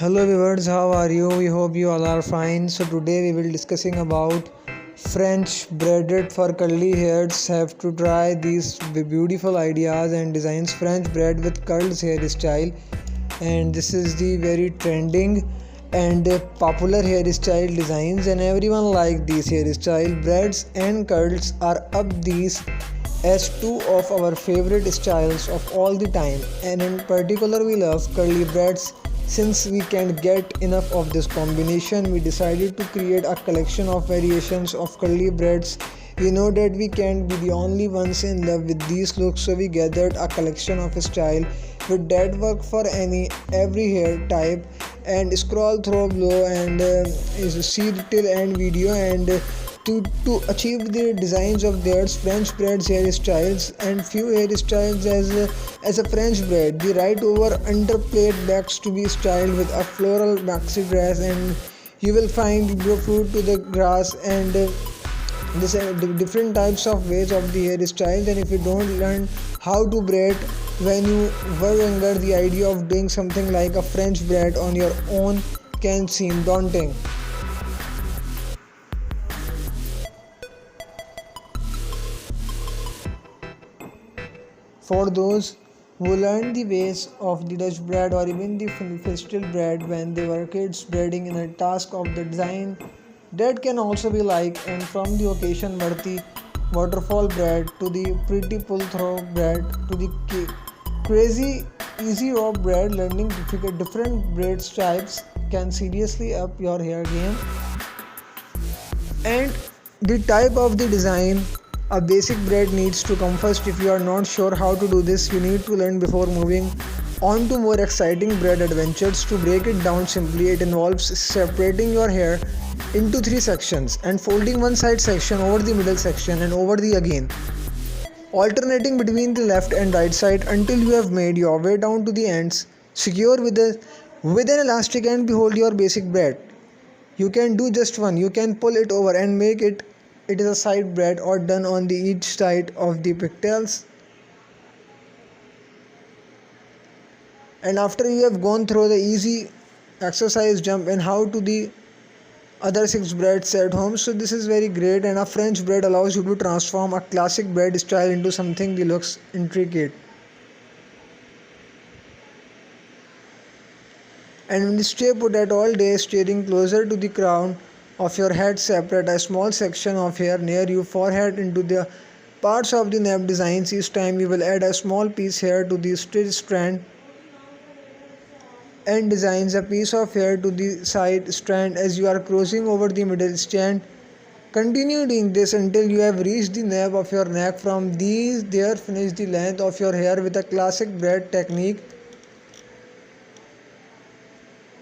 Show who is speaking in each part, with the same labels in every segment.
Speaker 1: Hello viewers, how are you? We hope you all are fine. So today we will discussing about French braided for curly hairs. Have to try these beautiful ideas and designs. French braid with curls hairstyle, and this is the very trending and popular hairstyle designs, and everyone like these hairstyle. Braids and curls are up these as two of our favorite styles of all the time, and in particular we love curly braids. Since we can't get enough of this combination, we decided to create a collection of variations of curly braids. We know that we can't be the only ones in love with these looks, so we gathered a collection of style with that work for every hair type. And scroll through below and see till end video, and to achieve the designs of their French braids hairstyles and few hairstyles as a French braid. The right over under plate backs to be styled with a floral maxi dress, and you will find grow fruit to the grass and this different types of ways of the hairstyles. And if you don't learn how to braid when you were younger, the idea of doing something like a French braid on your own can seem daunting. For those who learned the ways of the Dutch braid or even the Fistel braid when they were kids, braiding in a task of the design that can also be like, and from the occasion Bharti waterfall braid to the pretty pull through braid to the crazy easy rope braid, learning different braid types can seriously up your hair game. And the type of the design, a basic braid needs to come first. If you are not sure how to do this, you need to learn before moving on to more exciting braid adventures. To break it down simply, it involves separating your hair into three sections and folding one side section over the middle section and over the again, alternating between the left and right side until you have made your way down to the ends. Secure with an elastic and behold your basic braid. You can do just one. You can pull it over and make it is a side braid, or done on the each side of the pigtails. And after you have gone through the easy exercise, jump and how to the other six braids at home. So this is very great, and a French braid allows you to transform a classic braid style into something that looks intricate. And when you stay put at all day, steering closer to the crown of your head, separate a small section of hair near your forehead into the parts of the nape designs. Each time you will add a small piece here to the straight strand and designs a piece of hair to the side strand as you are crossing over the middle strand. Continue doing this until you have reached the nape of your neck. From there finish the length of your hair with a classic braid technique.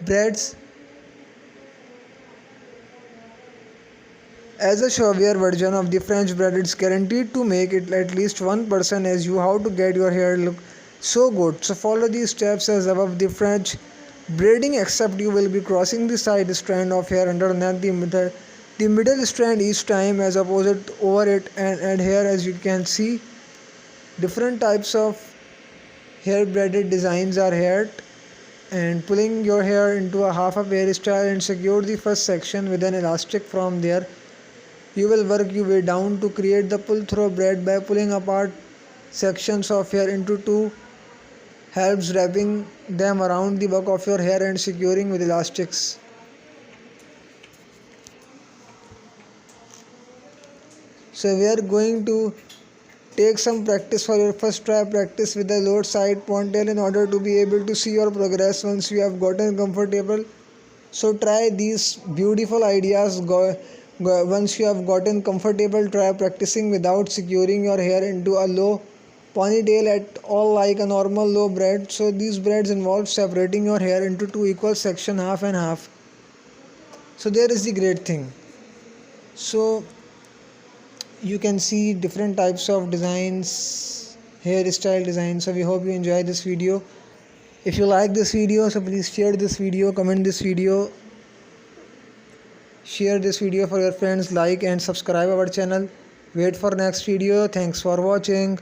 Speaker 1: Braids as a showier version of the French braid, it's guaranteed to make it at least one person as you how to get your hair look so good. So follow these steps as above the French braiding, except you will be crossing the side strand of hair underneath the middle strand each time as opposite over it, and here as you can see different types of hair braided designs are here. And pulling your hair into a half of hairstyle and secure the first section with an elastic. From there you will work your way down to create the pull through braid by pulling apart sections of hair into two helps wrapping them around the back of your hair and securing with elastics. So we are going to take some practice for your first try. Practice with the lower side ponytail in order to be able to see your progress once you have gotten comfortable. So try these beautiful ideas. Once you have gotten comfortable, try practicing without securing your hair into a low ponytail at all like a normal low braid. So these braids involve separating your hair into two equal sections, half and half. So there is the great thing. So you can see different types of designs, hairstyle designs. So we hope you enjoy this video. If you like this video, so please share this video, comment this video, share this video for your friends, like and subscribe our channel. Wait for next video. Thanks for watching.